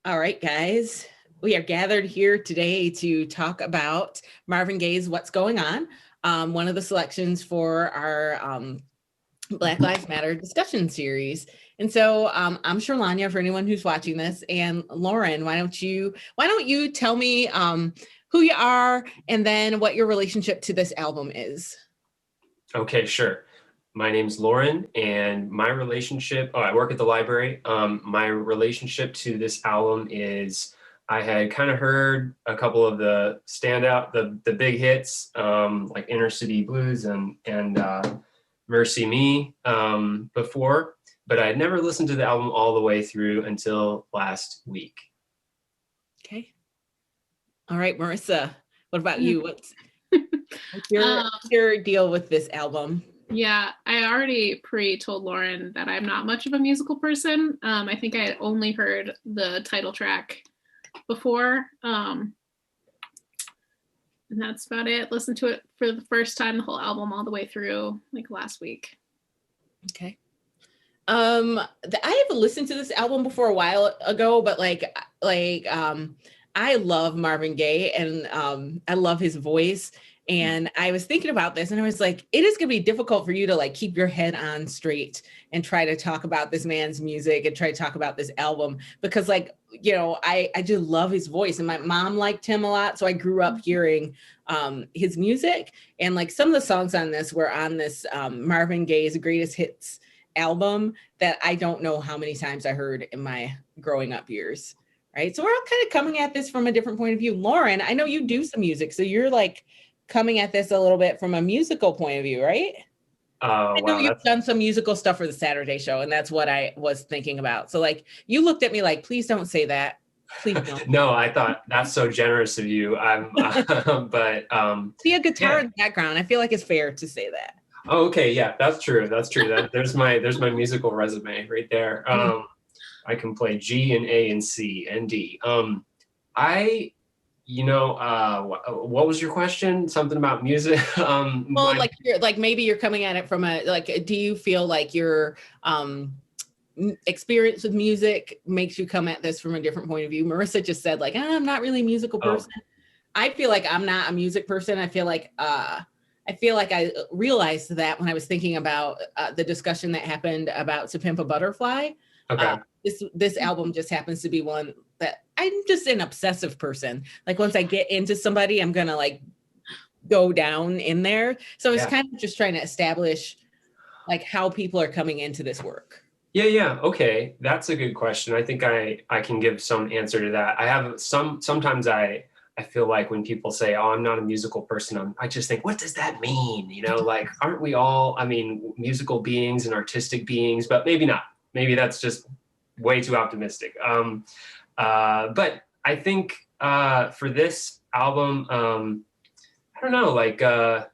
All right, guys. We are gathered here today to talk about Marvin Gaye's What's Going On, one of the selections for our Black Lives Matter discussion series. And so I'm Sherlanya for anyone who's watching this. And Lauren, why don't you tell me who you are and then what your relationship to this album is? Okay, sure. My name's Lauren, and my relationship, I work at the library. My relationship to this album is I had kind of heard a couple of the standout, the big hits, like Inner City Blues and Mercy Me before, but I had never listened to the album all the way through until last week. Okay. All right, Marissa, what about you? What's your deal with this album? Yeah, I already told Lauren that I'm not much of a musical person. I think I had only heard the title track before. And that's about it. Listened to it for the first time, the whole album all the way through, like last week. Okay. I have listened to this album before a while ago, but I love Marvin Gaye and I love his voice. And I was thinking about this and I was like, it is going to be difficult for you to like keep your head on straight and try to talk about this man's music and try to talk about this album because I just love his voice and my mom liked him a lot. So I grew up hearing his music and like some of the songs on this were on this Marvin Gaye's Greatest Hits album that I don't know how many times I heard in my growing up years. Right. So we're all kind of coming at this from a different point of view. Lauren, I know you do some music, so you're like coming at this a little bit from a musical point of view, right? I know you've done some musical stuff for the Saturday show, and that's what I was thinking about. So like you looked at me like, please don't say that. Please don't. No, I thought that's so generous of you. See a guitar in the background. I feel like it's fair to say that. Oh, okay. Yeah, that's true. That's true. There's my musical resume right there. I can play G and A and C and D. What was your question? Something about music? Maybe you're coming at it from do you feel like your experience with music makes you come at this from a different point of view? Marissa just said I'm not really a musical person. I feel like I'm not a music person. I feel like I realized that when I was thinking about the discussion that happened about To Pimp a Butterfly. Okay. This album just happens to be one that I'm just an obsessive person. Like once I get into somebody, I'm going to go down in there. So it's kind of just trying to establish how people are coming into this work. Yeah. Okay. That's a good question. I think I can give some answer to that. I have sometimes I feel like when people say, oh, I'm not a musical person, I just think, what does that mean? Aren't we all, musical beings and artistic beings, but maybe not. Maybe that's just way too optimistic. But I think for this album, I don't know, I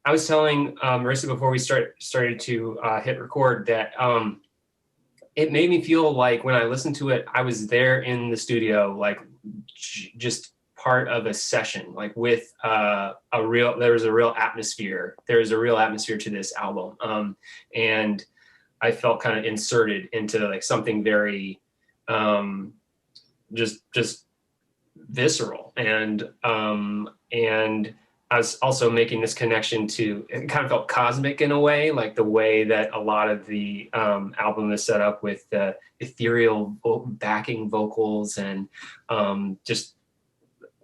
was telling Marissa before we started to hit record that it made me feel like when I listened to it, I was there in the studio, just part of a session, with there was a real atmosphere. There is a real atmosphere to this album. And I felt kind of inserted into something very just visceral. And I was also making this connection to, it kind of felt cosmic in a way, like the way that a lot of the album is set up with the ethereal backing vocals and just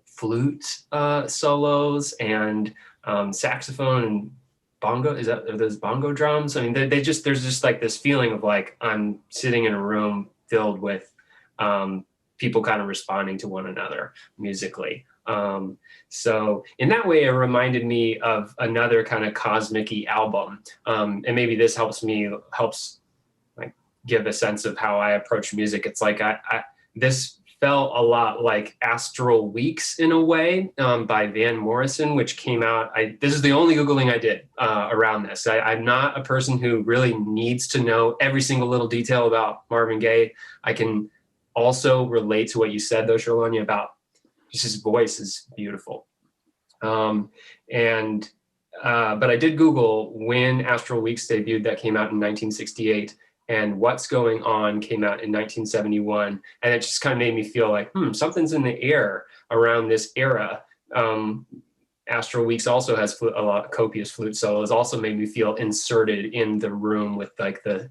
flute solos and saxophone and bongo. Are those bongo drums? There's just this feeling of I'm sitting in a room filled with people kind of responding to one another musically. So in that way, it reminded me of another kind of cosmic-y album. And maybe this helps give a sense of how I approach music. It's this felt a lot like Astral Weeks in a way, by Van Morrison, which came out. This is the only Googling I did around this. I'm not a person who really needs to know every single little detail about Marvin Gaye. I can also relate to what you said, though, Sherlanya, about just his voice is beautiful. But I did Google when Astral Weeks debuted. That came out in 1968. and What's Going On came out in 1971. And it just kind of made me feel like, something's in the air around this era. Astral Weeks also has a lot of copious flute solos, also made me feel inserted in the room with like the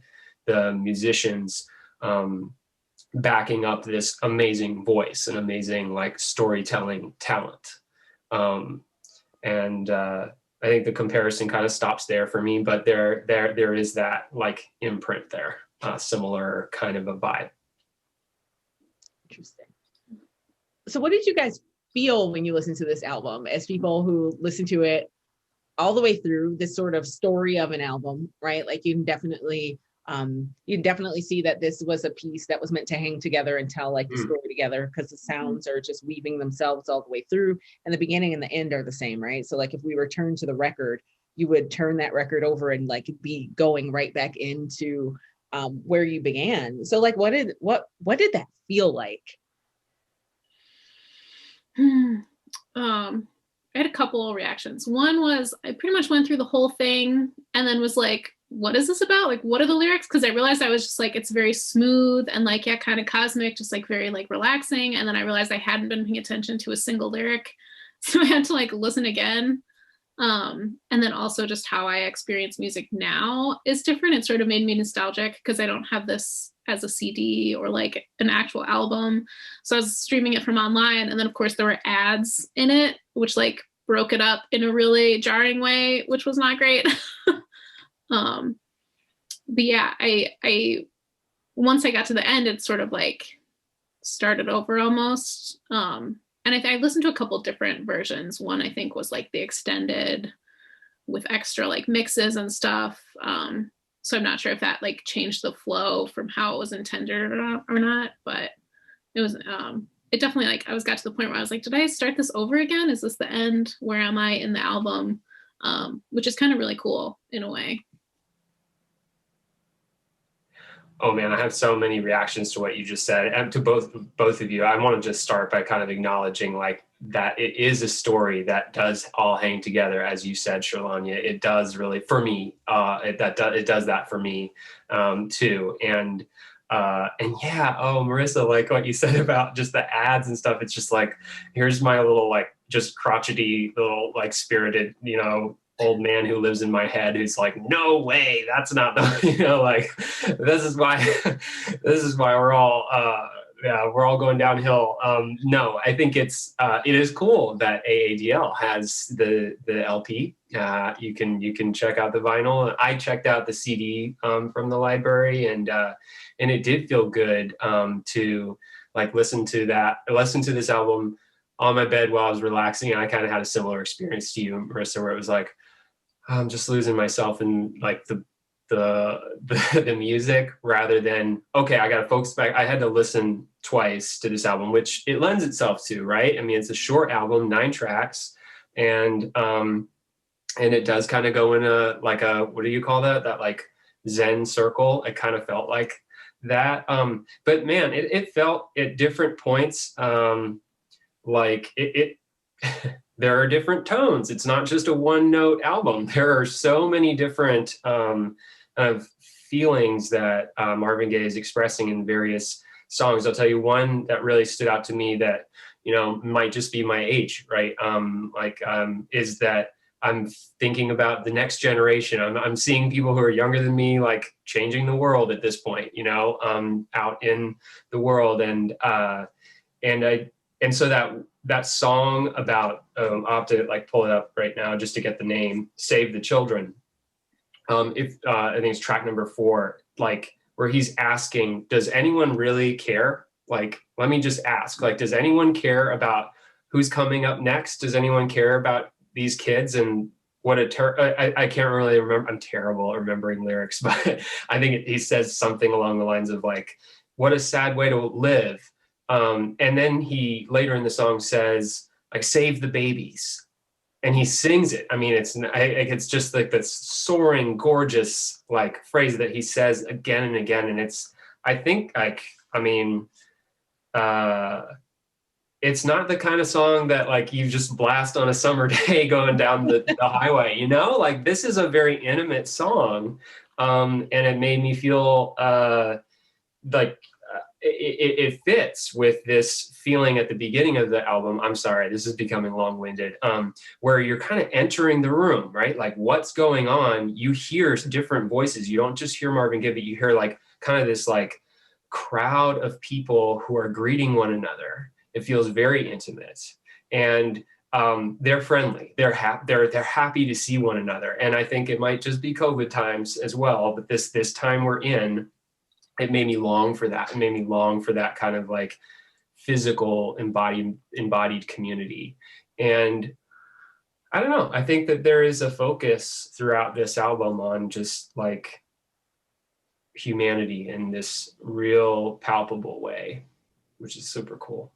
musicians backing up this amazing voice and amazing like storytelling talent. I think the comparison kind of stops there for me, but there is that like imprint there, similar kind of a vibe. Interesting. So what did you guys feel when you listened to this album, as people who listen to it all the way through, this sort of story of an album, right? Like you can definitely see that this was a piece that was meant to hang together and tell like the story together, because the sounds are just weaving themselves all the way through, and the beginning and the end are the same, right? So like if we return to the record, you would turn that record over and like be going right back into where you began. So like what did that feel like? I had a couple of reactions. One was I pretty much went through the whole thing and then was like, what is this about? Like, what are the lyrics? Because I realized I was just like, it's very smooth and like, yeah, kind of cosmic, just like very like relaxing. And then I realized I hadn't been paying attention to a single lyric. So I had to like listen again. And then also just how I experience music now is different. It sort of made me nostalgic because I don't have this as a CD or like an actual album. So I was streaming it from online. And then of course there were ads in it, which like broke it up in a really jarring way, which was not great. But yeah, I once I got to the end, it sort of like started over almost. And I listened to a couple different versions. One I think was like the extended with extra like mixes and stuff. So I'm not sure if that like changed the flow from how it was intended or not, but it was, it definitely like, got to the point where I was like, did I start this over again? Is this the end? Where am I in the album? Which is kind of really cool in a way. Oh man, I have so many reactions to what you just said, and to both of you. I want to just start by kind of acknowledging like that it is a story that does all hang together, as you said, Sherlanya. It does really, for me, it does that for me too. And yeah, oh Marissa, like what you said about just the ads and stuff. It's just like, here's my little like just crotchety little like spirited, old man who lives in my head who's like, no way, that's not the like this is why we're all we're all going downhill. No, I think it is cool that AADL has the LP. You can check out the vinyl. I checked out the CD from the library, and it did feel good to like listen to this album on my bed while I was relaxing. And I kind of had a similar experience to you, Marissa, where it was like, I'm just losing myself in like the music, rather than, okay, I got to focus back. I had to listen twice to this album, which it lends itself to, right? I mean, it's a short album, 9 tracks, and it does kind of go in a, like a, what do you call that? That like Zen circle. It kind of felt like that. But man, it felt at different points, like it there are different tones. It's not just a one-note album. There are so many different feelings that Marvin Gaye is expressing in various songs. I'll tell you one that really stood out to me that, might just be my age, right? Is that I'm thinking about the next generation. I'm seeing people who are younger than me, like changing the world at this point, out in the world. And so that song about, I'll have to like pull it up right now just to get the name, Save the Children. I think it's track number 4, like where he's asking, does anyone really care? Like, let me just ask, like, does anyone care about who's coming up next? Does anyone care about these kids? And what I can't really remember. I'm terrible at remembering lyrics, but I think he says something along the lines of like, what a sad way to live. And then he later in the song says like, save the babies, and he sings it. I mean, it's just like this soaring, gorgeous like phrase that he says again and again. And it's, I think like, I mean, it's not the kind of song that like you just blast on a summer day going down the highway, like this is a very intimate song And it made me feel like it fits with this feeling at the beginning of the album. I'm sorry, this is becoming long-winded, where you're kind of entering the room, right? Like what's going on, you hear different voices. You don't just hear Marvin Gaye, but you hear like kind of this like crowd of people who are greeting one another. It feels very intimate, and they're friendly. They're happy to see one another. And I think it might just be COVID times as well, but this time we're in, it made me long for that. It made me long for that kind of like physical embodied community. And I don't know, I think that there is a focus throughout this album on just like humanity in this real palpable way, which is super cool.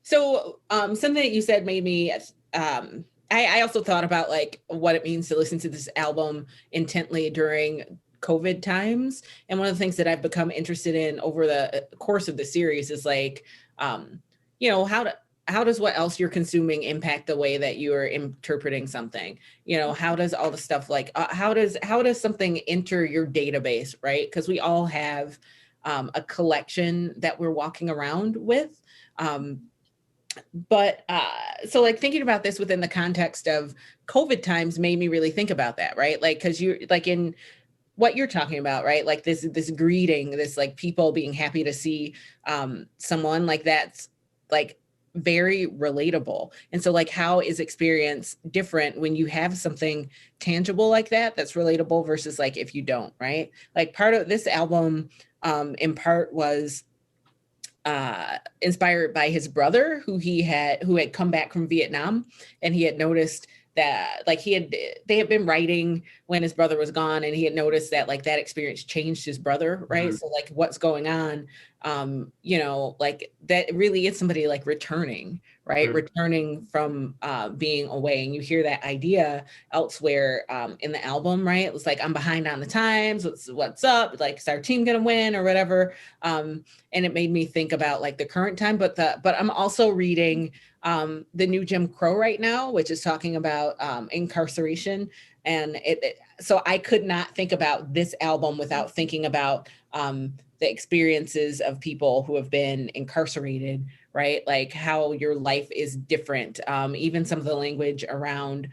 So something that you said made me, I also thought about like what it means to listen to this album intently during COVID times. And one of the things that I've become interested in over the course of the series is like, you know, how does what else you're consuming impact the way that you are interpreting something? You know, how does all the stuff like, how does something enter your database, right? Because we all have a collection that we're walking around with. But so like thinking about this within the context of COVID times made me really think about that, right? Like, because you're like in what you're talking about, right? Like this greeting, this like people being happy to see someone, like that's like very relatable. And so like how is experience different when you have something tangible like that that's relatable versus like if you don't, right? Like part of this album in part was inspired by his brother who had come back from Vietnam, and he had noticed that like they had been writing when his brother was gone, and he had noticed that like that experience changed his brother, right? Mm-hmm. So like what's going on, you know, like that really is somebody like returning, right? Mm-hmm. Returning from being away. And you hear that idea elsewhere in the album, right? It was like, I'm behind on the times, what's up, like is our team gonna win or whatever. And it made me think about like the current time, but I'm also reading the new Jim Crow right now, which is talking about incarceration. And so I could not think about this album without thinking about the experiences of people who have been incarcerated, right? Like how your life is different. Even some of the language around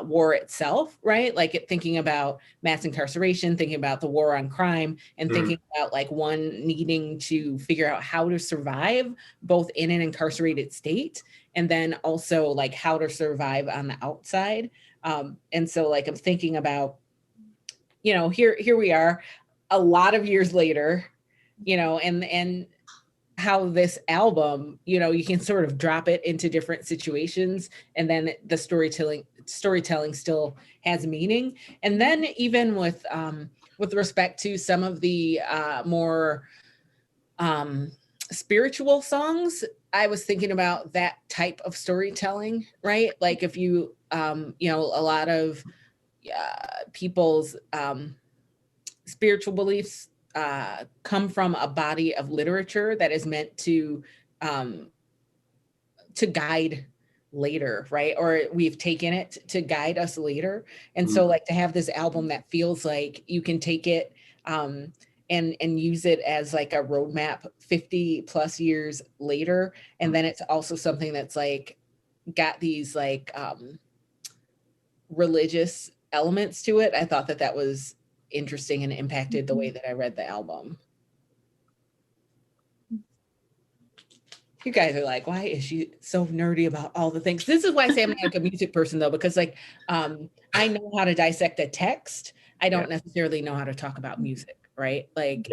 war itself, right? Like thinking about mass incarceration, thinking about the war on crime, and thinking about like one needing to figure out how to survive both in an incarcerated state, and then also like how to survive on the outside. And so like I'm thinking about, you know, here we are a lot of years later, you know, and how this album, you know, you can sort of drop it into different situations, and then the storytelling still has meaning. And then even with respect to some of the more spiritual songs, I was thinking about that type of storytelling, right? Like if you, you know, a lot of people's spiritual beliefs come from a body of literature that is meant to guide later, right? Or we've taken it to guide us later. And so like to have this album that feels like you can take it and use it as like a roadmap 50 plus years later. And then it's also something that's like got these like religious elements to it. I thought that was interesting and impacted the way that I read the album. You guys are like, why is she so nerdy about all the things? This is why I say I'm not like a music person though, because like I know how to dissect a text. I don't necessarily know how to talk about music, right? Like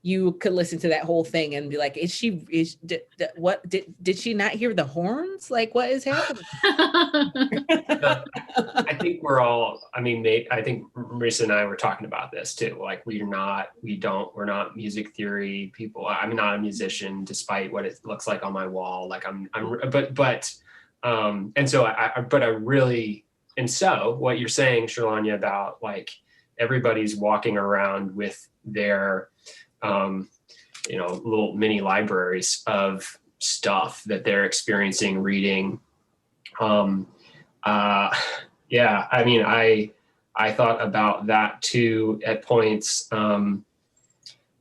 you could listen to that whole thing and be like, did she not hear the horns? Like what is happening? I think we're all, I mean, I think Marissa and I were talking about this too. Like we're not music theory people. I'm not a musician despite what it looks like on my wall. Like and so what you're saying, Shalanya, about like everybody's walking around with their, you know, little mini libraries of stuff that they're experiencing, reading. I mean, I I thought about that too at points,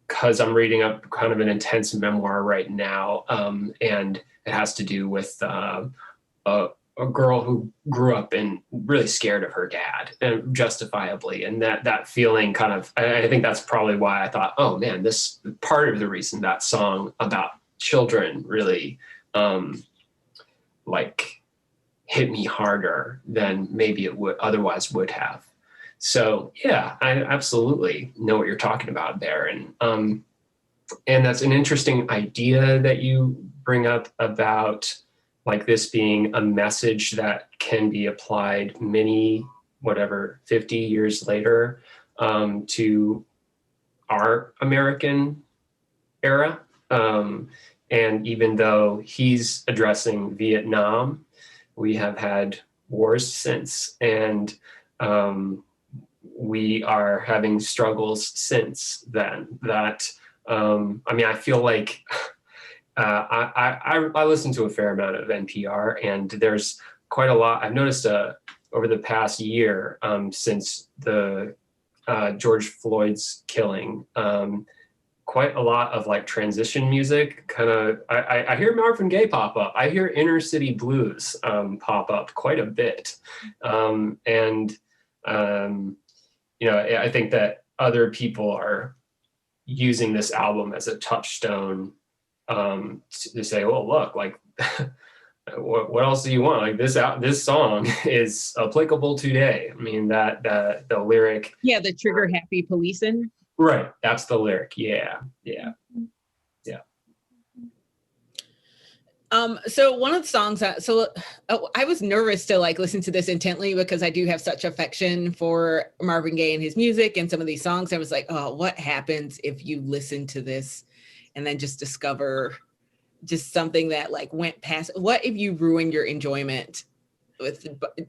because I'm reading up kind of an intense memoir right now, and it has to do with a girl who grew up and really scared of her dad, and justifiably, and that feeling kind of, I think that's probably why I thought, oh man, this part of the reason that song about children really like hit me harder than maybe it would otherwise would have. So yeah, I absolutely know what you're talking about there. And that's an interesting idea that you bring up about like this being a message that can be applied 50 years later, to our American era. And even though he's addressing Vietnam, we have had wars since, and we are having struggles since then. That I mean, I feel like I listen to a fair amount of NPR, and there's quite a lot. I've noticed over the past year, since the George Floyd's killing, quite a lot of like transition music. Kind of, I hear Marvin Gaye pop up. I hear inner city blues pop up quite a bit, and you know, I think that other people are using this album as a touchstone, to say, well, look, like, what else do you want? Like this song is applicable today. I mean, the lyric. Yeah, the trigger happy policing. Right, that's the lyric. Yeah. So one of the songs I was nervous to like listen to this intently because I do have such affection for Marvin Gaye and his music and some of these songs. I was like, oh, what happens if you listen to this and then just discover just something that like went past? What if you ruin your enjoyment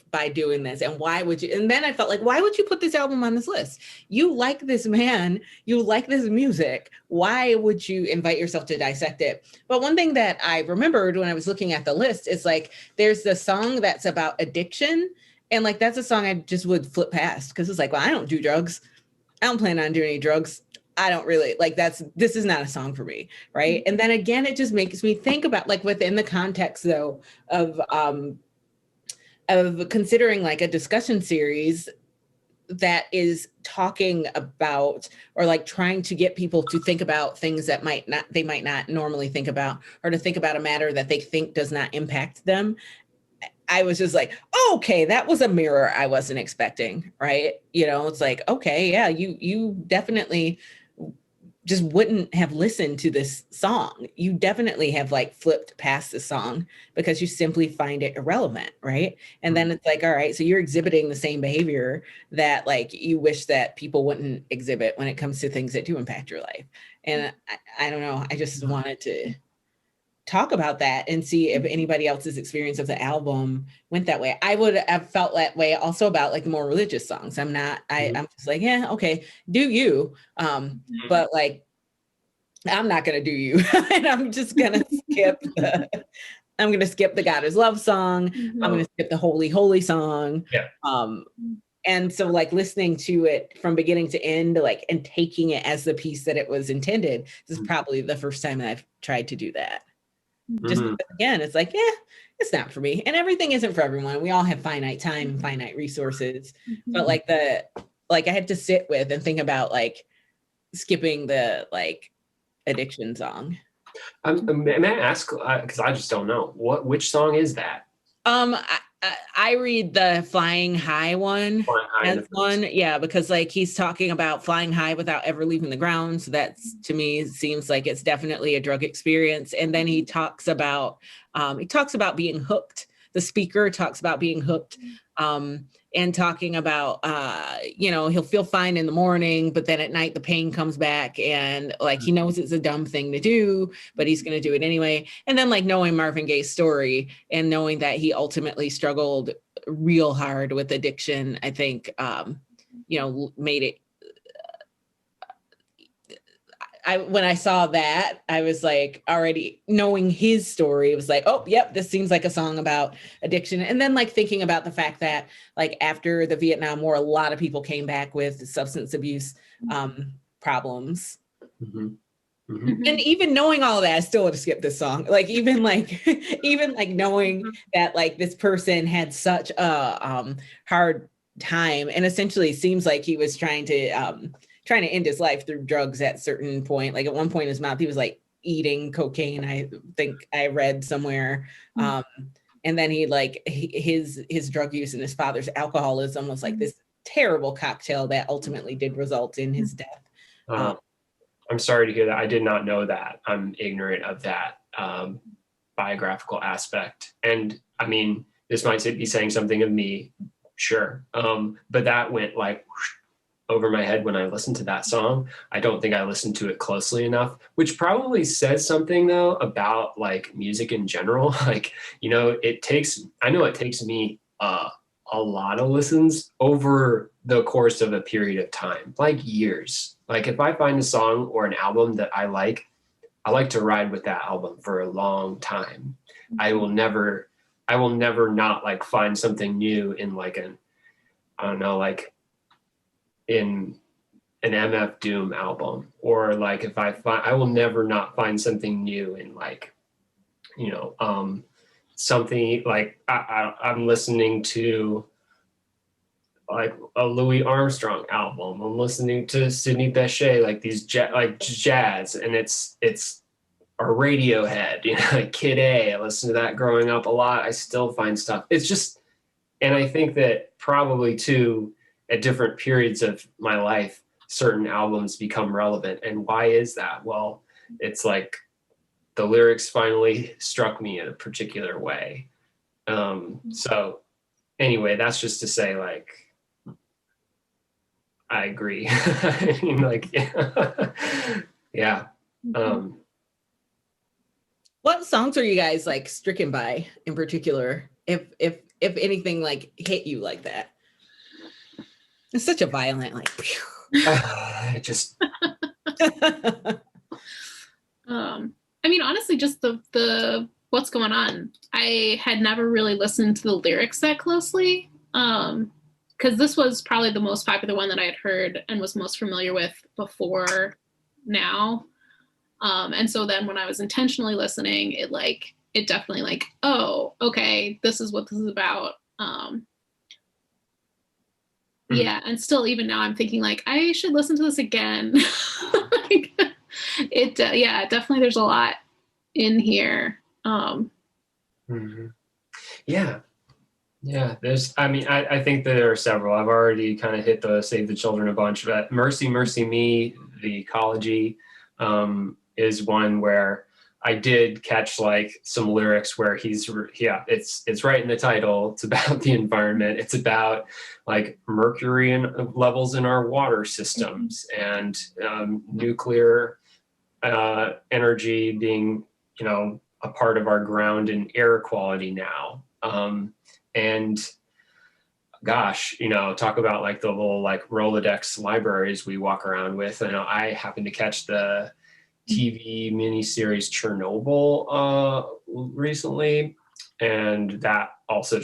by doing this? And why would you? And then I felt like, why would you put this album on this list? You like this man, you like this music. Why would you invite yourself to dissect it? But one thing that I remembered when I was looking at the list is like, there's the song that's about addiction. And like, that's a song I just would flip past because it's like, well, I don't do drugs. I don't plan on doing any drugs. I don't really like this is not a song for me. Right. And then again, it just makes me think about like within the context though of considering like a discussion series that is talking about or like trying to get people to think about things that they might not normally think about, or to think about a matter that they think does not impact them. I was just like, oh, okay, that was a mirror I wasn't expecting, right? You know, it's like, okay, yeah, you definitely just wouldn't have listened to this song. You definitely have like flipped past the song because you simply find it irrelevant, right? And then it's like, all right, so you're exhibiting the same behavior that like you wish that people wouldn't exhibit when it comes to things that do impact your life. And I don't know, I just wanted to talk about that and see if anybody else's experience of the album went that way. I would have felt that way also about like the more religious songs. I'm just like, yeah, okay, do you. But like, I'm not going to do you. And I'm just going to skip the God is Love song. I'm going to skip the Holy, Holy song. Yeah. And so like listening to it from beginning to end, like, and taking it as the piece that it was intended, this is probably the first time that I've tried to do that. Just again, it's like, yeah, it's not for me. And everything isn't for everyone. We all have finite time, finite resources. But like I had to sit with and think about like skipping the like addiction song. May I ask, because I just don't know, which song is that? I read the Flying High one as one, yeah, because like he's talking about flying high without ever leaving the ground. So that's, to me, seems like it's definitely a drug experience. And then he talks about being hooked. The speaker talks about being hooked, and talking about, he'll feel fine in the morning, but then at night the pain comes back, and like he knows it's a dumb thing to do, but he's going to do it anyway. And then like knowing Marvin Gaye's story and knowing that he ultimately struggled real hard with addiction, I think, made it. when I saw that, I was like, already knowing his story, it was like, oh, yep, this seems like a song about addiction. And then like thinking about the fact that like after the Vietnam War, a lot of people came back with substance abuse problems. Mm-hmm. Mm-hmm. And even knowing all of that, I still would have skipped this song. Like even like knowing that like this person had such a hard time, and essentially seems like he was trying to end his life through drugs at certain point. Like at one point in his mouth, he was like eating cocaine, I think I read somewhere. And then he like his drug use and his father's alcoholism was like this terrible cocktail that ultimately did result in his death. I'm sorry to hear that. I did not know that. I'm ignorant of that biographical aspect. And I mean, this might be saying something of me, sure. But that went like over my head when I listened to that song. I don't think I listened to it closely enough, which probably says something though about like music in general. Like, you know, I know it takes me a lot of listens over the course of a period of time, like years. Like if I find a song or an album that I like to ride with that album for a long time. I will never not like find something new in like I don't know, like in an MF Doom album, or like if I will never not find something new in like, you know, something like I'm listening to like a Louis Armstrong album. I'm listening to Sidney Bechet, like these jazz, and it's a Radiohead, you know, like Kid A. I listened to that growing up a lot. I still find stuff. It's just, and I think that probably too, at different periods of my life, certain albums become relevant. And why is that? Well, it's like the lyrics finally struck me in a particular way. So anyway, that's just to say, like, I agree. I mean, like, yeah. What songs are you guys like stricken by in particular? If anything like hit you like that? It's such a violent like. Just. I mean, honestly, just the what's going on. I had never really listened to the lyrics that closely. Because this was probably the most popular one that I had heard and was most familiar with before now. And so then when I was intentionally listening, it definitely like, oh, okay, this is what this is about. Yeah. And still, even now I'm thinking like, I should listen to this again. Like, yeah, definitely there's a lot in here. Yeah. Yeah, I think there are several. I've already kind of hit the Save the Children a bunch, but Mercy, Mercy Me, the ecology is one where I did catch like some lyrics where it's right in the title. It's about the environment. It's about like mercury levels in our water systems and nuclear energy being, you know, a part of our ground and air quality now. And gosh, you know, talk about like the little like Rolodex libraries we walk around with. I know I happened to catch the TV miniseries Chernobyl recently, and that also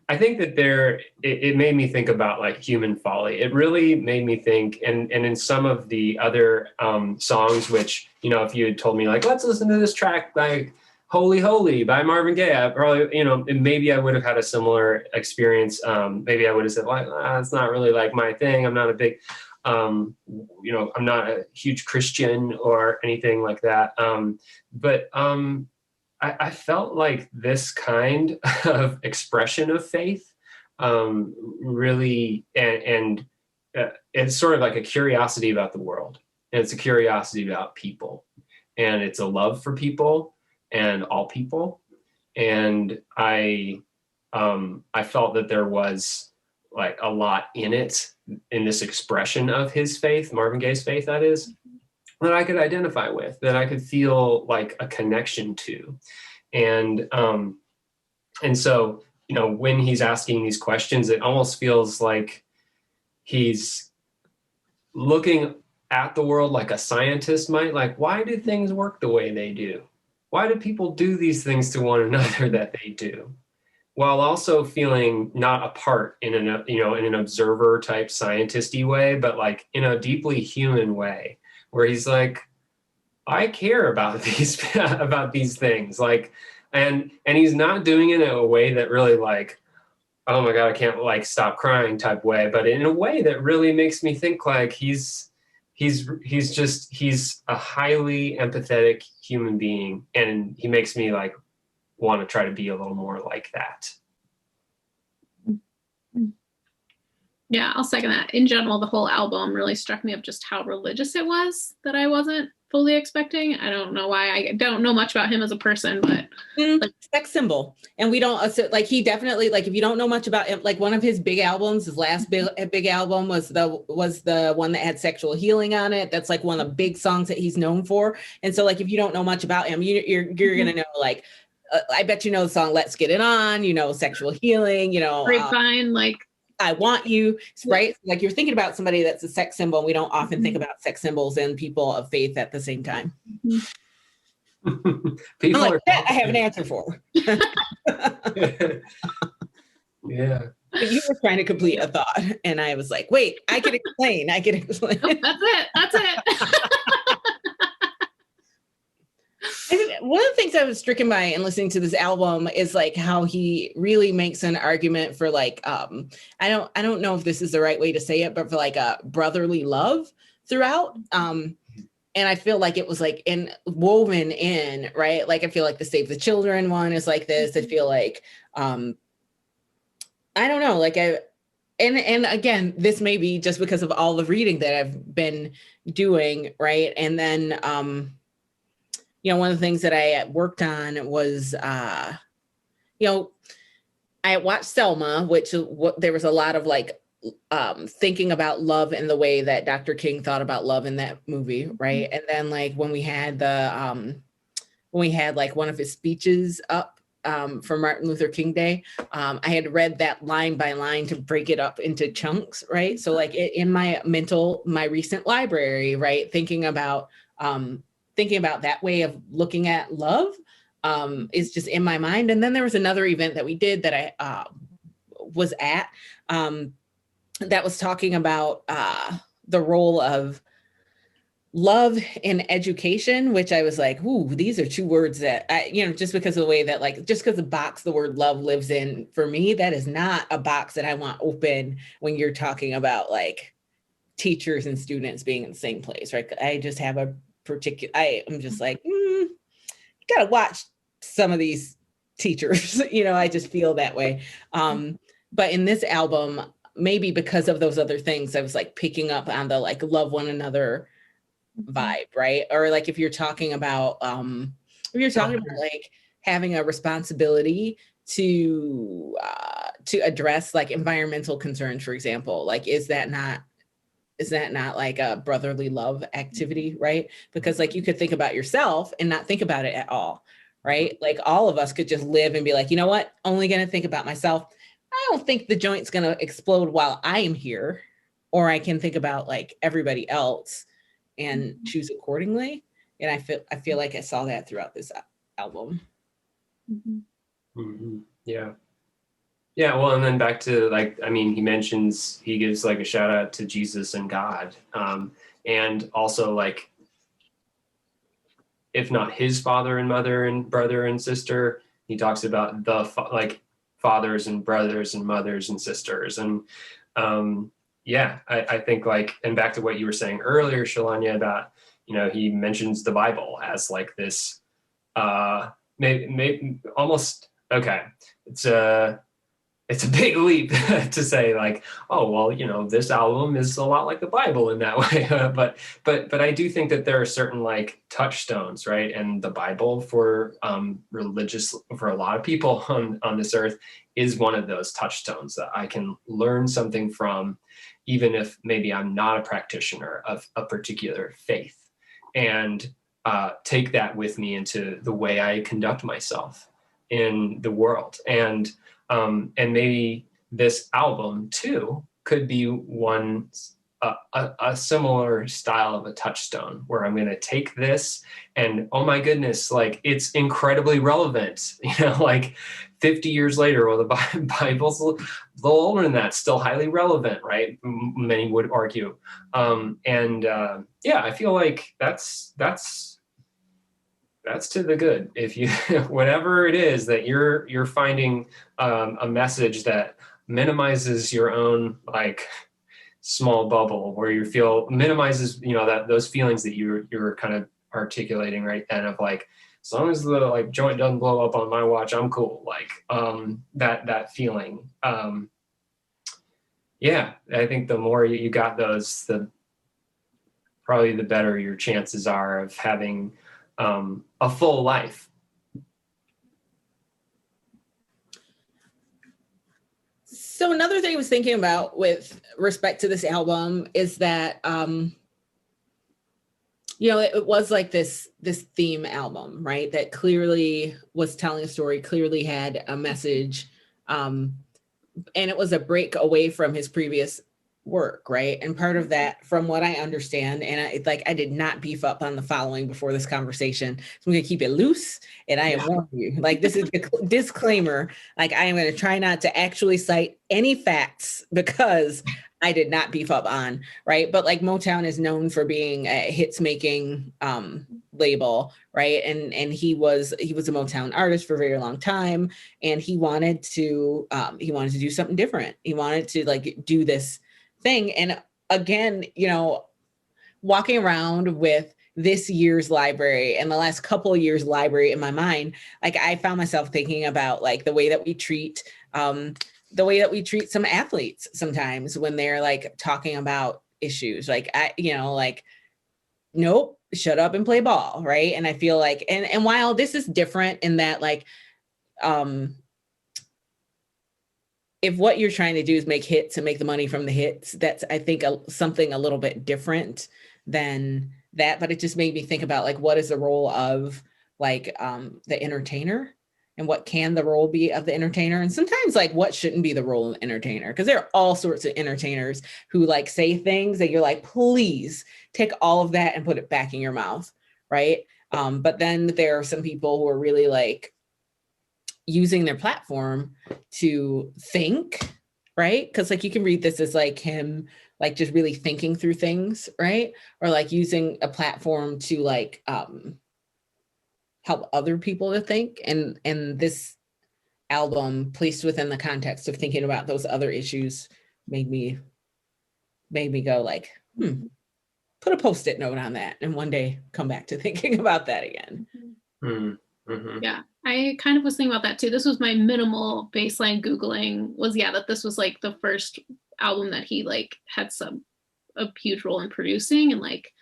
I think that it made me think about like human folly. It really made me think, and in some of the other songs, which, you know, if you had told me like, let's listen to this track like Holy Holy by Marvin Gaye, I probably, you know, maybe I would have had a similar experience. Maybe I would have said like, it's not really like my thing. I'm not a big, you know, I'm not a huge Christian or anything like that. But I felt like this kind of expression of faith really, and it's sort of like a curiosity about the world, and it's a curiosity about people, and it's a love for people and all people. And I felt that there was like a lot in it, in this expression of his faith, Marvin Gaye's faith, that is, that I could identify with, that I could feel like a connection to. And so, you know, when he's asking these questions, it almost feels like he's looking at the world like a scientist might, like, why do things work the way they do? Why do people do these things to one another that they do? While also feeling not a part in an, in an observer type scientisty way, but like in a deeply human way, where he's like, I care about these about these things, like, and he's not doing it in a way that really like, oh my God, I can't like stop crying type way, but in a way that really makes me think like he's a highly empathetic human being, and he makes me like want to try to be a little more like that. Yeah, I'll second that. In general, the whole album really struck me of just how religious it was that I wasn't fully expecting. I don't know why. I don't know much about him as a person, but like, sex symbol. And we don't like, he definitely, like, if you don't know much about him, like one of his big albums, his last big album was the one that had Sexual Healing on it. That's like one of the big songs that he's known for. And so like, if you don't know much about him, you're gonna know, like, I bet you know the song Let's Get It On, Sexual Healing, Grapevine, like I Want You, right? Like, you're thinking about somebody that's a sex symbol. We don't often think about sex symbols and people of faith at the same time. People I'm like, that I have an answer for. Yeah. But you were trying to complete a thought, and I was like, wait, I can explain. That's it. One of the things I was stricken by in listening to this album is like how he really makes an argument for like, I don't know if this is the right way to say it, but for like a brotherly love throughout. And I feel like it was like woven in, right? Like, I feel like the Save the Children one is like this. I feel like, I don't know, like and again, this may be just because of all the reading that I've been doing, right? And then, one of the things that I worked on was, I watched Selma, which there was a lot of like thinking about love in the way that Dr. King thought about love in that movie, right? And then like when we had like one of his speeches up for Martin Luther King Day, I had read that line by line to break it up into chunks, right? So like in my recent library, right, thinking about that way of looking at love is just in my mind. And then there was another event that we did that I was at that was talking about the role of love in education, which I was like, ooh, these are two words that I, just because of the way that like, just because the box the word love lives in, for me, that is not a box that I want open when you're talking about like teachers and students being in the same place, right? I just have I'm just like, you gotta watch some of these teachers, I just feel that way. But in this album, maybe because of those other things, I was like picking up on the like love one another vibe, right? Or like if you're talking about like having a responsibility to address like environmental concerns, for example, like is that not like a brotherly love activity, right? Because like you could think about yourself and not think about it at all, right? Like all of us could just live and be like, you know what? Only going to think about myself. I don't think the joint's going to explode while I am here. Or I can think about like everybody else and choose accordingly. And I feel like I saw that throughout this album. Yeah. Yeah, well, and then back to like, I mean, he gives like a shout out to Jesus and God, and also like, if not his father and mother and brother and sister, he talks about like fathers and brothers and mothers and sisters, and I think like, and back to what you were saying earlier, Shalanya, about he mentions the Bible as like this, maybe almost okay, it's a big leap to say like, oh, well, this album is a lot like the Bible in that way. but I do think that there are certain like touchstones, right? And the Bible for for a lot of people on this earth is one of those touchstones that I can learn something from, even if maybe I'm not a practitioner of a particular faith, and take that with me into the way I conduct myself in the world. And maybe this album too could be one a similar style of a touchstone where I'm going to take this and, oh my goodness, like it's incredibly relevant, like 50 years later, or the Bible's a little older than that, still highly relevant, right? Many would argue. Yeah, I feel like that's to the good. If you, whatever it is that you're finding a message that minimizes your own like small bubble, where you feel minimizes, that those feelings that you're kind of articulating right then of like, as long as the like joint doesn't blow up on my watch, I'm cool. Like that feeling. Yeah, I think the more you got those, probably the better your chances are of having a full life. So another thing I was thinking about with respect to this album is that, it was like this theme album, right? That clearly was telling a story, clearly had a message, and it was a break away from his previous work, right? And part of that, from what I understand, and I did not beef up on the following before this conversation, so I'm going to keep it loose, and I am warning you, like, this is the disclaimer, like, I am going to try not to actually cite any facts because I did not beef up on, right? But like Motown is known for being a hits making label, right? And he was a Motown artist for a very long time, and he wanted to do something different. He wanted to like do this thing. And again, walking around with this year's library and the last couple of years library in my mind, like I found myself thinking about like the way that we treat some athletes sometimes when they're like talking about issues, like nope, shut up and play ball, right? And I feel like, and while this is different in that, like, if what you're trying to do is make hits and make the money from the hits, that's, I think, something a little bit different than that. But it just made me think about like, what is the role of like the entertainer, and what can the role be of the entertainer? And sometimes like what shouldn't be the role of the entertainer? Because there are all sorts of entertainers who like say things that you're like, please take all of that and put it back in your mouth, right? But then there are some people who are really like using their platform to think, right? Because like you can read this as like him like just really thinking through things, right? Or like using a platform to like help other people to think. And this album, placed within the context of thinking about those other issues, made me go like, put a Post-it note on that, and one day come back to thinking about that again. Mm-hmm. Yeah, I kind of was thinking about that too. This was my minimal baseline Googling, was that this was like the first album that he like had a huge role in producing, and like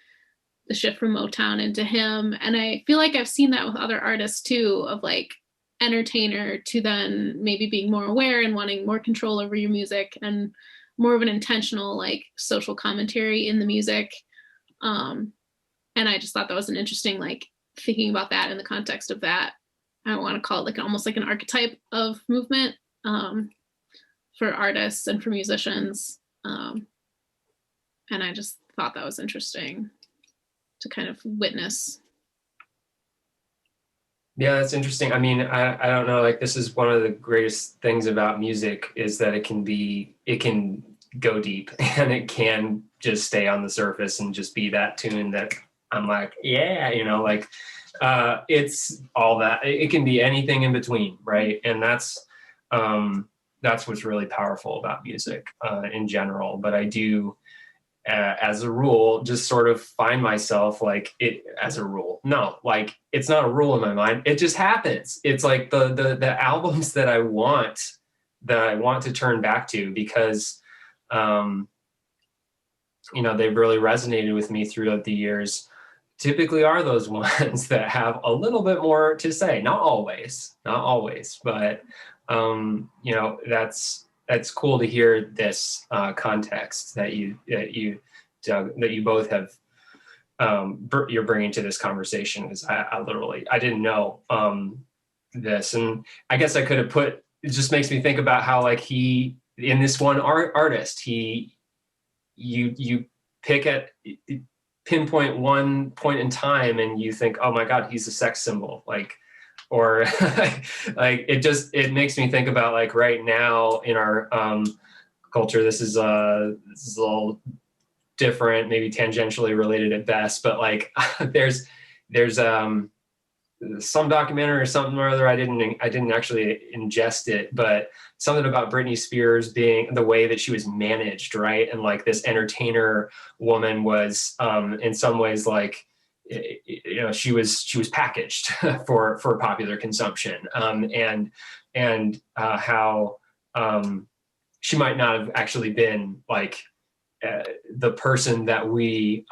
the shift from Motown into him. And I feel like I've seen that with other artists too, of like entertainer to then maybe being more aware and wanting more control over your music and more of an intentional like social commentary in the music. And I just thought that was an interesting, like, thinking about that in the context of that. I want to call it like almost like an archetype of movement for artists and for musicians. And I just thought that was interesting to kind of witness. Yeah, that's interesting. I mean, I don't know, like this is one of the greatest things about music is that it can go deep, and it can just stay on the surface and just be that tune that I'm like, yeah, like it's all that. It can be anything in between, right? And that's what's really powerful about music in general. But I do, as a rule, just sort of find myself like it as a rule. No, like it's not a rule in my mind. It just happens. It's like the albums that I want to turn back to because, they've really resonated with me throughout the years, typically are those ones that have a little bit more to say. Not always, but that's cool to hear this context that you both have you're bringing to this conversation. Because I didn't know this, and I guess I could have it just makes me think about how like he in this one artist you pinpoint one point in time and you think, oh my God, he's a sex symbol. Like, or like it makes me think about like right now in our culture, this is a little different, maybe tangentially related at best, but like there's some documentary or something or other. I didn't actually ingest it, but something about Britney Spears being the way that she was managed, right? And like this entertainer woman was in some ways like, you know, she was packaged for popular consumption, and how she might not have actually been like the person that we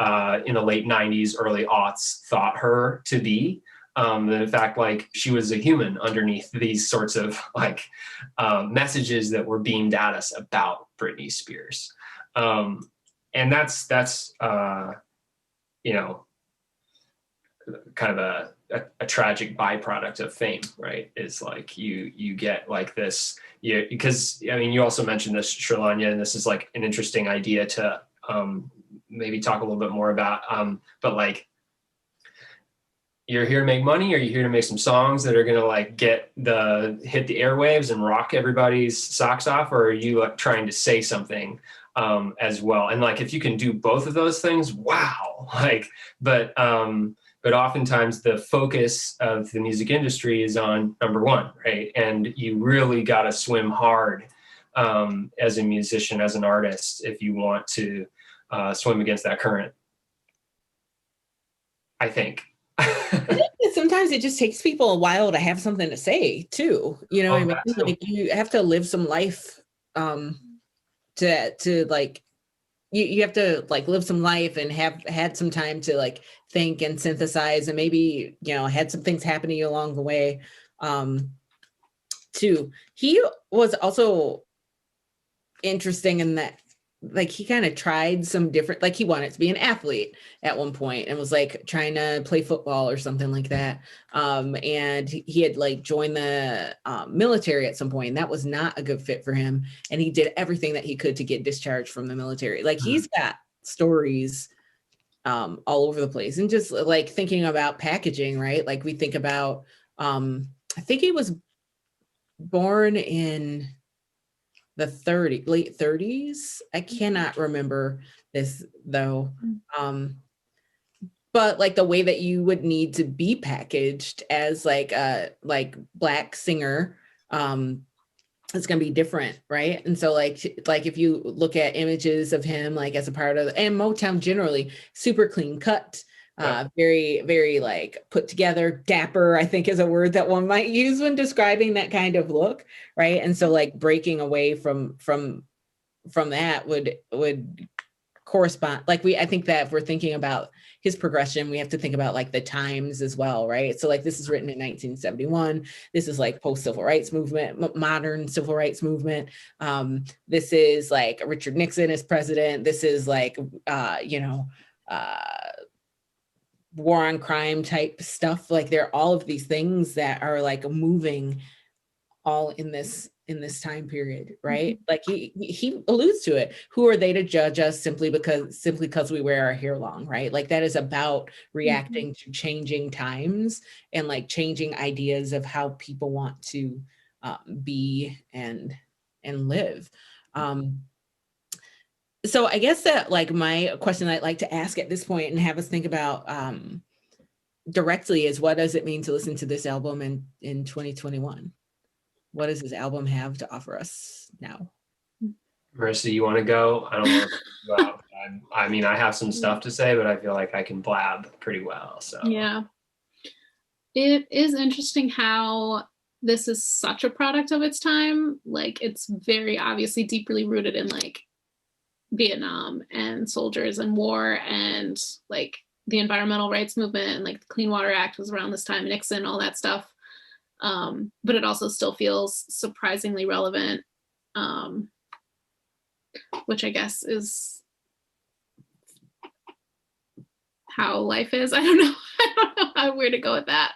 in the late 90s, early aughts thought her to be. In fact, like she was a human underneath these sorts of like messages that were beamed at us about Britney Spears. And that's you know, kind of a tragic byproduct of fame, right? Is like you get like this, because I mean, you also mentioned this, Sherlanya, and this is like an interesting idea to maybe talk a little bit more about, but like, you're here to make money, or you're here to make some songs that are going to like hit the airwaves and rock everybody's socks off, or are you like trying to say something as well? And like, if you can do both of those things, wow. Like, but oftentimes the focus of the music industry is on number one, right? And you really got to swim hard as a musician, as an artist, if you want to swim against that current, I think. Sometimes it just takes people a while to have something to say too. You know, what I mean? Like you have to live some life to like you have to like live some life and have had some time to like think and synthesize, and maybe, you know, had some things happen to you along the way too. He was also interesting in that like he kind of tried some different, like he wanted to be an athlete at one point and was like trying to play football or something like that. And he had like joined the military at some point, and that was not a good fit for him. And he did everything that he could to get discharged from the military. Like he's got stories all over the place. And just like thinking about packaging, right? Like we think about, I think he was born in the late 30s. I cannot remember this though. But like the way that you would need to be packaged as like a Black singer, it's going to be different, right? And so like if you look at images of him like as a part of and Motown generally, super clean cut, very, very like put together, dapper, I think is a word that one might use when describing that kind of look, right? And so like breaking away from that would correspond. Like I think that if we're thinking about his progression, we have to think about like the times as well, right? So like this is written in 1971. This is like post-civil rights movement, modern civil rights movement. This is like Richard Nixon as president. This is like, war on crime type stuff. Like there are all of these things that are like moving all in this time period, right? Like he alludes to it. Who are they to judge us simply because we wear our hair long, right? Like that is about reacting to changing times and like changing ideas of how people want to be and live. So I guess that like my question I'd like to ask at this point and have us think about directly is, what does it mean to listen to this album in 2021? What does this album have to offer us now? Marissa, you want to go? I don't want to go out. I mean, I have some stuff to say, but I feel like I can blab pretty well. So yeah, it is interesting how this is such a product of its time. Like it's very obviously deeply rooted in like Vietnam and soldiers and war and like the environmental rights movement, and like the Clean Water Act was around this time, Nixon, all that stuff. But it also still feels surprisingly relevant, which I guess is how life is. I don't know where to go with that.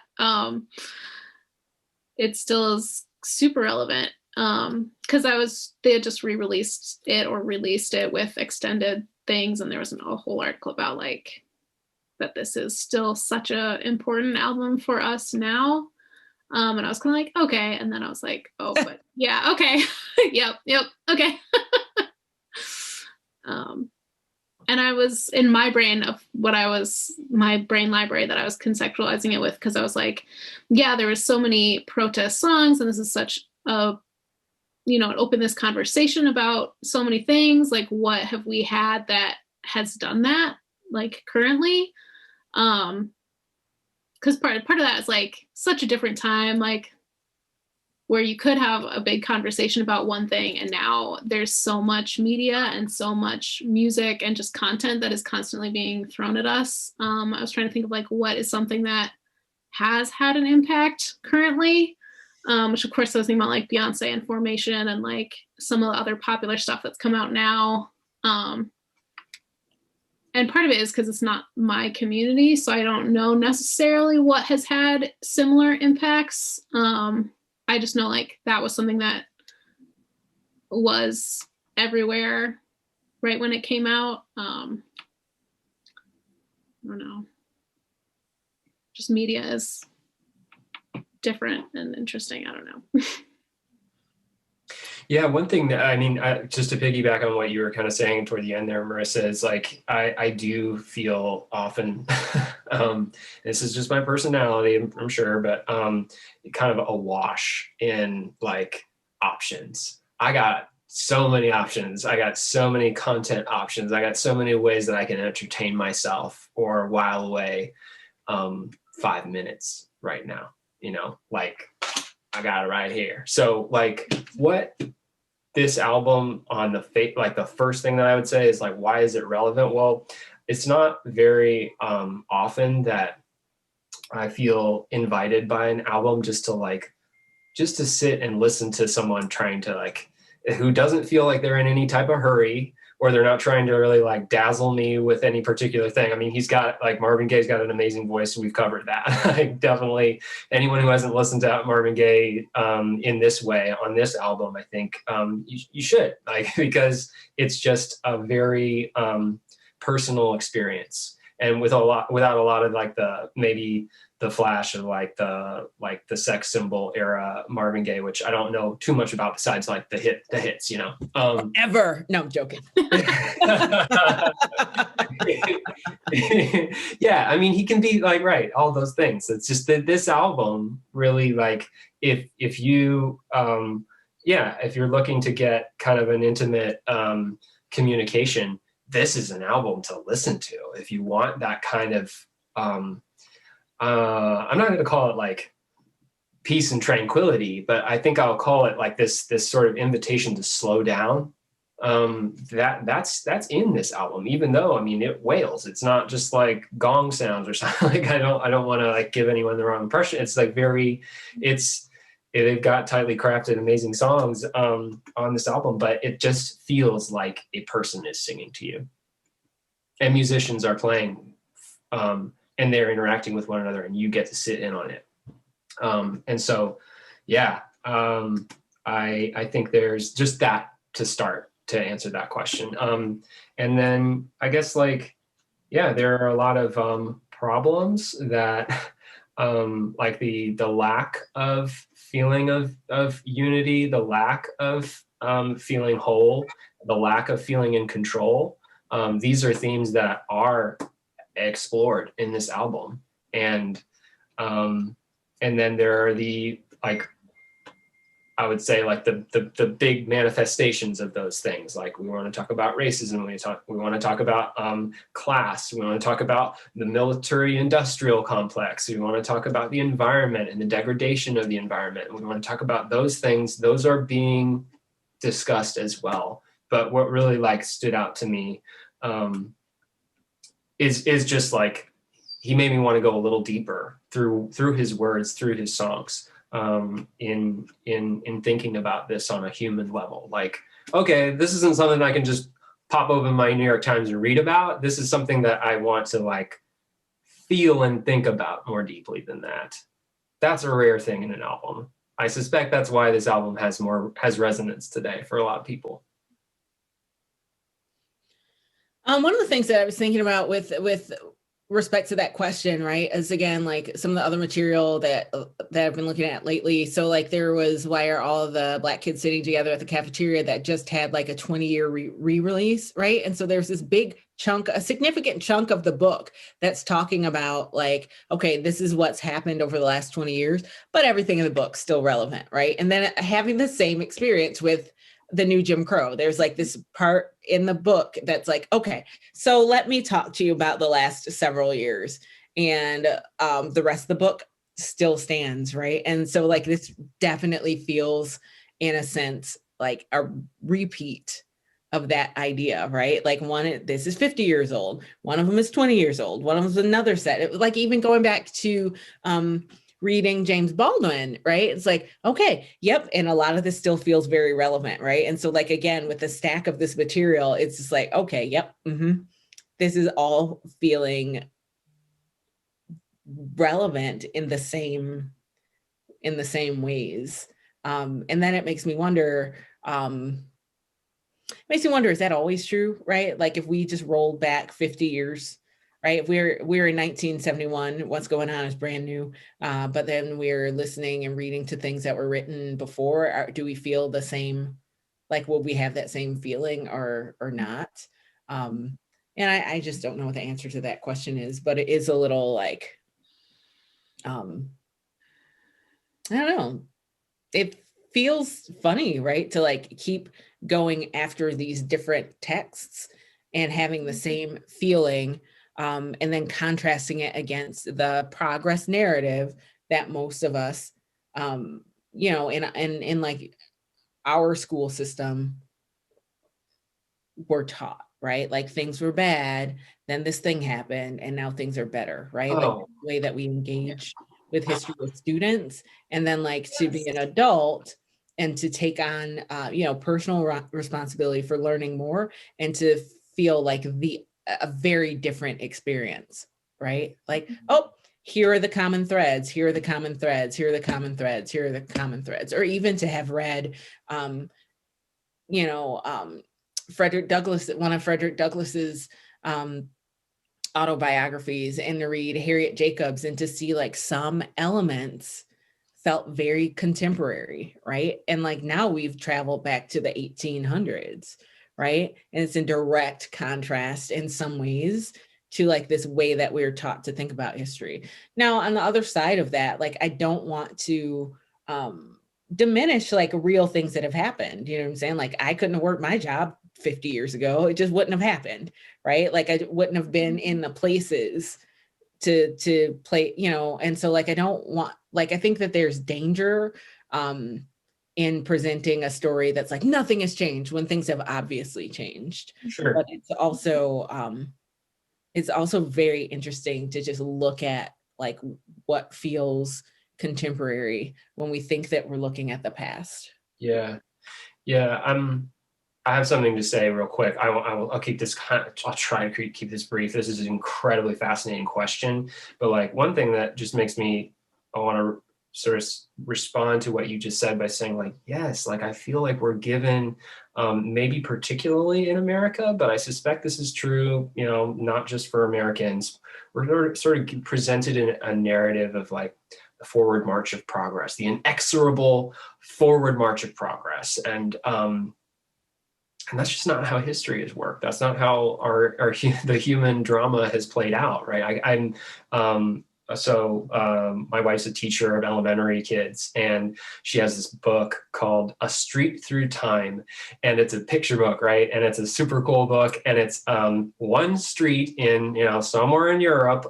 It still is super relevant because they had just re-released it or released it with extended things, and there was a whole article about like that this is still such a important album for us now. And I was kind of like, okay. And then I was like, oh, but yeah, okay. yep, okay. And I was in my brain of my brain library that I was conceptualizing it with, because I was like, yeah, there was so many protest songs, and this is such a, it opened this conversation about so many things. Like, what have we had that has done that, like, currently? Because part of that is like such a different time, like where you could have a big conversation about one thing, and now there's so much media and so much music and just content that is constantly being thrown at us. I was trying to think of like what is something that has had an impact currently, which of course I was thinking about like Beyonce and Formation and like some of the other popular stuff that's come out now. And part of it is because it's not my community, so I don't know necessarily what has had similar impacts. I just know like that was something that was everywhere right when it came out. I don't know. Just media is different and interesting. I don't know. Yeah, one thing that, I mean, just to piggyback on what you were kind of saying toward the end there, Marissa, is like, I do feel often, this is just my personality, I'm sure, but kind of awash in like options. I got so many options. I got so many content options. I got so many ways that I can entertain myself or while away 5 minutes right now, like I got it right here. So like what this album on like the first thing that I would say is like, why is it relevant? Well, it's not very often that I feel invited by an album just to sit and listen to someone trying to like, who doesn't feel like they're in any type of hurry, or they're not trying to really like dazzle me with any particular thing. I mean, he's got like Marvin Gaye's got an amazing voice. We've covered that. Like definitely anyone who hasn't listened to Marvin Gaye in this way on this album, I think you should, like, because it's just a very personal experience. And without a lot of like maybe the flash of like the sex symbol era Marvin Gaye, which I don't know too much about besides like the hits, Ever. No, I'm joking. Yeah, I mean, he can be like, right, all those things. It's just that this album really, like, if you if you're looking to get kind of an intimate communication, this is an album to listen to. If you want that kind of I'm not going to call it like peace and tranquility, but I think I'll call it like this sort of invitation to slow down. That's in this album, even though, I mean, it wails. It's not just like gong sounds or something. Like I don't want to like give anyone the wrong impression. It's like they've got tightly crafted, amazing songs on this album, but it just feels like a person is singing to you, and musicians are playing, and they're interacting with one another, and you get to sit in on it. And so, yeah, I think there's just that to start to answer that question. And then I guess like, yeah, there are a lot of problems that like the lack of feeling of unity, the lack of feeling whole, the lack of feeling in control. These are themes that are explored in this album. And then there are the, like, I would say like the big manifestations of those things. Like we want to talk about racism, we want to talk about class, we want to talk about the military industrial complex, we want to talk about the environment and the degradation of the environment. We want to talk about those things. Those are being discussed as well. But what really like stood out to me is just like, he made me want to go a little deeper through his words, through his songs, in thinking about this on a human level. Like, okay, this isn't something I can just pop open my New York Times and read about. This is something that I want to like feel and think about more deeply than that. That's a rare thing in an album. I suspect that's why this album has resonance today for a lot of people. One of the things that I was thinking about with respect to that question, right, is again like some of the other material that I've been looking at lately. So like there was Why Are All the Black Kids Sitting Together at the Cafeteria, that just had like a 20-year re-release, right? And so there's this big chunk, a significant chunk of the book that's talking about like, okay, this is what's happened over the last 20 years, but everything in the book's still relevant, right? And then having the same experience with the new Jim Crow. There's like this part in the book that's like, okay, so let me talk to you about the last several years. And the rest of the book still stands, right? And so like this definitely feels, in a sense, like a repeat of that idea, right? Like this is 50 years old. One of them is 20 years old. One of them is another set. It was like even going back to reading James Baldwin, right? It's like, okay, yep. And a lot of this still feels very relevant, right? And so like, again, with the stack of this material, it's just like, okay, yep. This is all feeling relevant in the same ways. And then it makes me wonder, is that always true, right? Like if we just rolled back 50 years, right? If we're in 1971, what's going on is brand new. But then we're listening and reading to things that were written before. Do we feel the same? Like, will we have that same feeling or not? And I just don't know what the answer to that question is, but it is a little like, I don't know. It feels funny, right? To like keep going after these different texts and having the same feeling, and then contrasting it against the progress narrative that most of us, in like our school system were taught, right? Like things were bad, then this thing happened, and now things are better, right? Like the way that we engage with history with students, and then like to be an adult and to take on, personal responsibility for learning more and to feel like a very different experience, right? Like, oh, here are the common threads, here are the common threads, here are the common threads, here are the common threads, or even to have read, Frederick Douglass, one of Frederick Douglass's autobiographies, and to read Harriet Jacobs and to see like some elements felt very contemporary, right? And like now we've traveled back to the 1800s, right? And it's in direct contrast in some ways to like this way that we're taught to think about history. Now, on the other side of that, like I don't want to diminish like real things that have happened. You know what I'm saying? Like I couldn't have worked my job 50 years ago. It just wouldn't have happened, right? Like I wouldn't have been in the places to play, and so like I don't want, like I think that there's danger in presenting a story that's like nothing has changed when things have obviously changed. Sure. But it's also very interesting to just look at like what feels contemporary when we think that we're looking at the past. Yeah. I have something to say real quick. I'll keep this I'll try to keep this brief. This is an incredibly fascinating question, but like one thing that just makes me, I want to sort of respond to what you just said by saying like, yes, like I feel like we're given, maybe particularly in America, but I suspect this is true, not just for Americans. We're sort of presented in a narrative of like the forward march of progress, the inexorable forward march of progress. And that's just not how history has worked. That's not how the human drama has played out, right? My wife's a teacher of elementary kids, and she has this book called A Street Through Time, and it's a picture book, right? And it's a super cool book, and it's one street in somewhere in Europe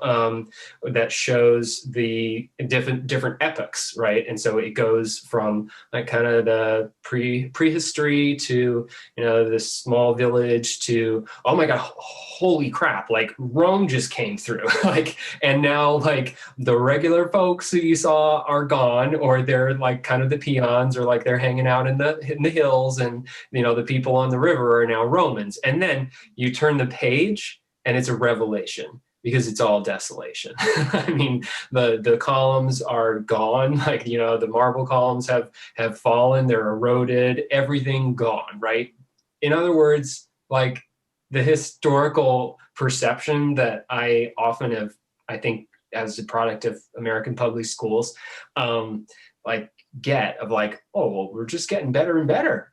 that shows the different epochs, right? And so it goes from like kind of the prehistory to this small village to, oh my god, holy crap, like Rome just came through, like, and now like the regular folks who you saw are gone, or they're like kind of the peons, or like they're hanging out in the hills, and the people on the river are now Romans. And then you turn the page and it's a revelation, because it's all desolation. I mean, the columns are gone, like the marble columns have fallen, they're eroded, everything gone, right? In other words, like the historical perception that I often have, I think, as a product of American public schools, like get of like, oh, well, we're just getting better and better.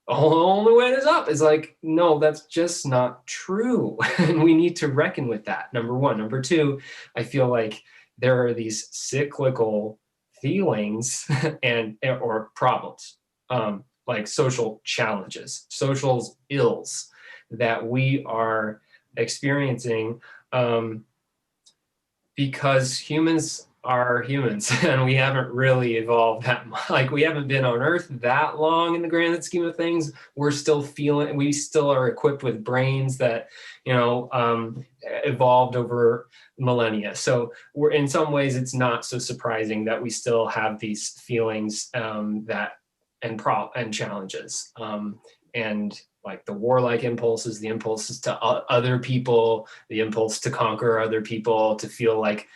The only way is up. Is like, no, that's just not true. And we need to reckon with that. Number one. Number two, I feel like there are these cyclical feelings or problems, like social challenges, social ills that we are experiencing, because humans are humans and we haven't really evolved that much. Like, we haven't been on Earth that long in the grand scheme of things. We're still feeling, we still are equipped with brains that, evolved over millennia. So we're, in some ways, it's not so surprising that we still have these feelings and challenges. And like the warlike impulses, the impulses to other people, the impulse to conquer other people, to feel like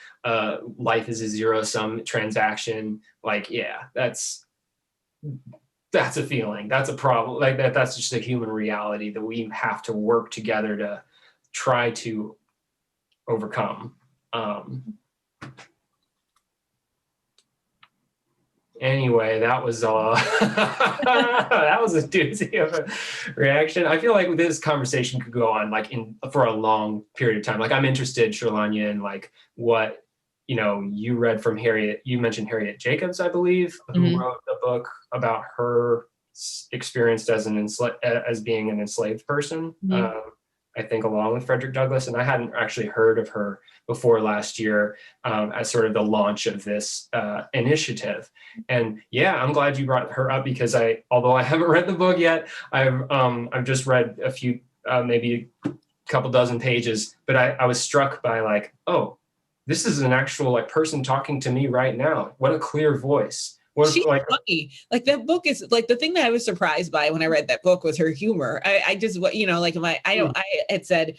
life is a zero-sum transaction. Like, yeah, that's a feeling. That's a problem. Like that's just a human reality that we have to work together to try to overcome. Anyway, that was that was a doozy of a reaction. I feel like this conversation could go on like for a long period of time. Like, I'm interested, Sherlanya, in like what you read from Harriet. You mentioned Harriet Jacobs, I believe, who wrote a book about her experience as being an enslaved person. I think along with Frederick Douglass, and I hadn't actually heard of her before last year as sort of the launch of this initiative. And yeah, I'm glad you brought her up, because although I haven't read the book yet, I've just read a few, maybe a couple dozen pages, but I was struck by like, oh, this is an actual like person talking to me right now. What a clear voice. She's funny. Like, that book is like, the thing that I was surprised by when I read that book was her humor. I just, like, I had said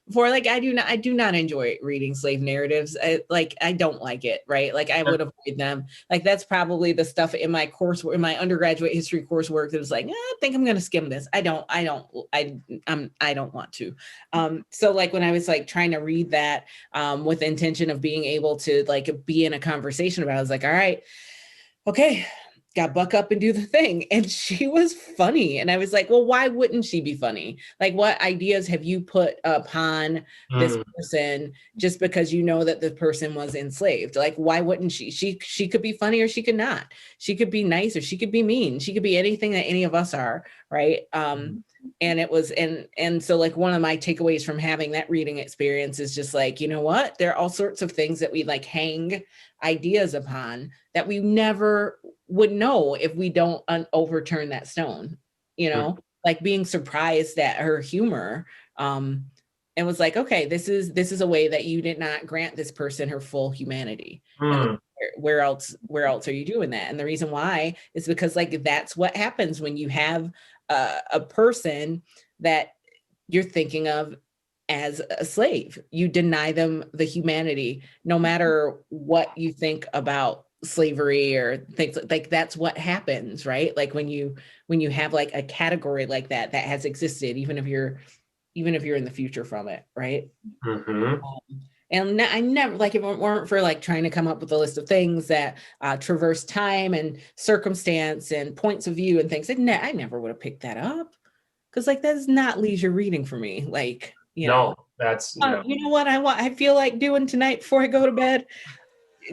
before, like, I do not enjoy reading slave narratives. I don't like it. Right. Like, I would avoid them. Like, that's probably the stuff in my course, in my undergraduate history coursework that was like, I think I'm going to skim this. I don't want to. So like, when I was like trying to read that with the intention of being able to like be in a conversation about it, I was like, all right, okay, got buck up and do the thing. And she was funny. And I was like, well, why wouldn't she be funny? Like, what ideas have you put upon this person just because you know that the person was enslaved? Like, why wouldn't she? She could be funny or she could not. She could be nice or she could be mean. She could be anything that any of us are, right? And it was, and so like, one of my takeaways from having that reading experience is just like, you know what? There are all sorts of things that we like hang ideas upon that we never would know if we don't overturn that stone, like being surprised at her humor. And was like, okay, this is a way that you did not grant this person her full humanity. And where else are you doing that? And the reason why is because like, that's what happens when you have a person that you're thinking of as a slave. You deny them the humanity, no matter what you think about slavery or things like that's what happens, right? Like when you have like a category like that has existed, even if you're in the future from it, right? And I never, like, if it weren't for like trying to come up with a list of things that traverse time and circumstance and points of view and things, I never would have picked that up, because like, that's not leisure reading for me. Like, that's you know what I feel like doing tonight before I go to bed?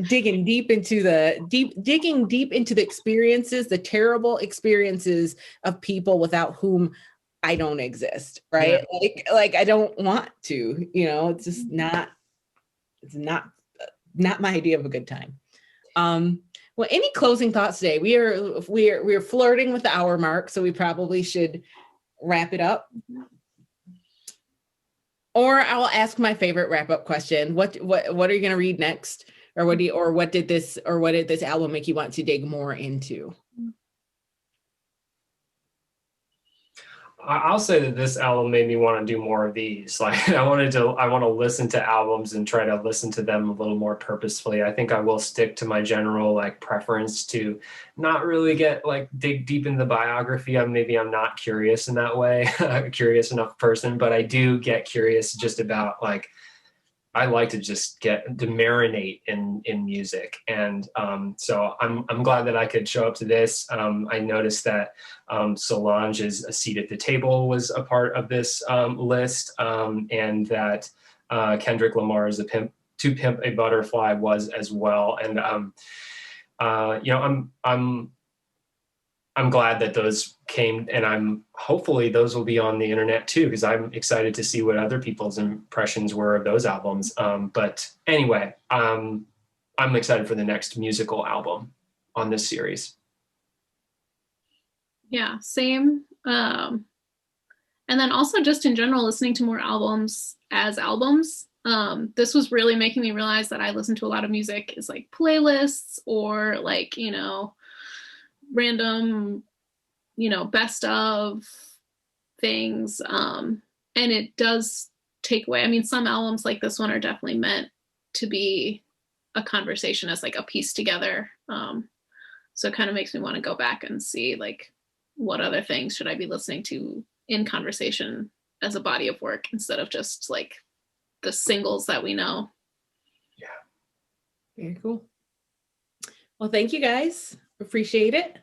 Digging deep into the experiences, the terrible experiences of people without whom I don't exist, right? Yeah. Like I don't want to, it's just not my idea of a good time. Well, any closing thoughts today? We're flirting with the hour mark, so we probably should wrap it up. Or I'll ask my favorite wrap-up question. What are you going to read next? Or what did this album make you want to dig more into? I'll say that this album made me want to do more of these. Like I want to listen to albums and try to listen to them a little more purposefully. I think I will stick to my general like preference to not really get like dig deep into the biography. Maybe I'm not curious in that way, a curious enough person, but I do get curious just about like, I like to just get to marinate in music, and so I'm glad that I could show up to this. I noticed that Solange's "A Seat at the Table" was a part of this list, and that Kendrick Lamar's "To Pimp a Butterfly" was as well. And you know, I'm glad that those came, and hopefully those will be on the internet too, because I'm excited to see what other people's impressions were of those albums. But anyway, I'm excited for the next musical album on this series. Yeah, same. And then also just in general, listening to more albums as albums. This was really making me realize that I listen to a lot of music as like playlists or like, you know, random, you know, best of things. And it does take away. I mean, some albums like this one are definitely meant to be a conversation as like a piece together. So it kind of makes me want to go back and see like what other things should I be listening to in conversation as a body of work instead of just like the singles that we know. Yeah. Very cool. Well, thank you guys. Appreciate it.